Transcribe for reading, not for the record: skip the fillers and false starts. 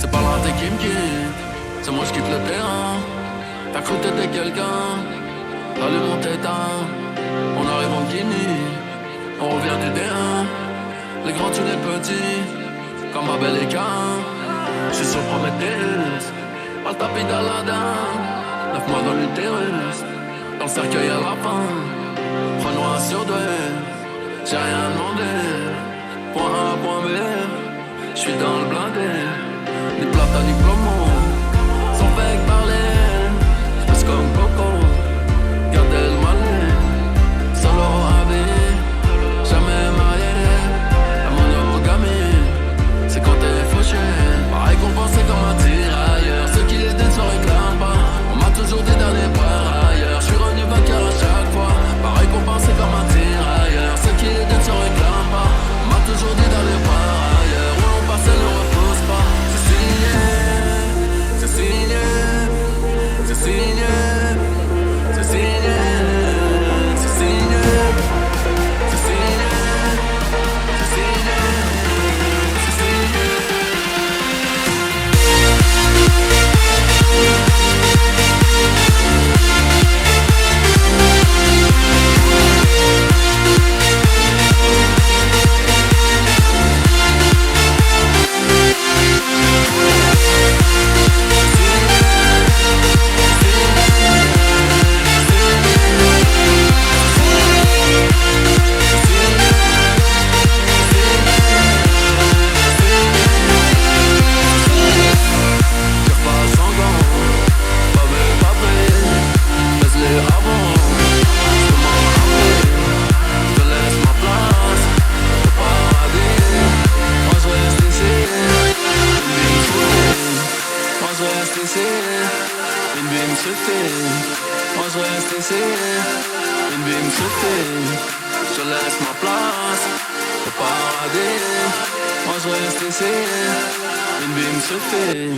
C'est pas la qui me quitte, c'est moi je quitte le terrain. T'as cru que t'étais quelqu'un, allume mon tétin. On arrive en Guinée, on revient du D1. Les grands tuent les petits, comme Abel et Cain. J'suis sur Prometheus, pas le tapis d'Aladin. 9 mois dans l'utérus, dans le cercueil à la fin. Prends-nous un sur deux, j'ai rien demandé. Point A, point B, j'suis dans le blindé. Ni plata ni plomo, sans fait que parler. J'passe comme Coco, gardez le malais. Solo AB, jamais marié. La monogamie, c'est quand t'es fauché. Pas récompensé comme un tirailleur. Ceux qui les se réclament pas. On m'a toujours dit d'aller par ailleurs. J'suis revenu vainqueur à chaque fois. Pas récompensé comme un tirailleur. Ceux qui les se réclament pas. On m'a toujours dit d'aller par ailleurs. Où on passe ne repose pas. C'est signé, c'est signé, c'est signé, c'est signé, c'est signé, c'est signé, c'est signé, c'est signé. Une bim se fait, moi je reste ici. Une bim se fait, je laisse ma place au paradis. Moi je reste ici, une bim se fait.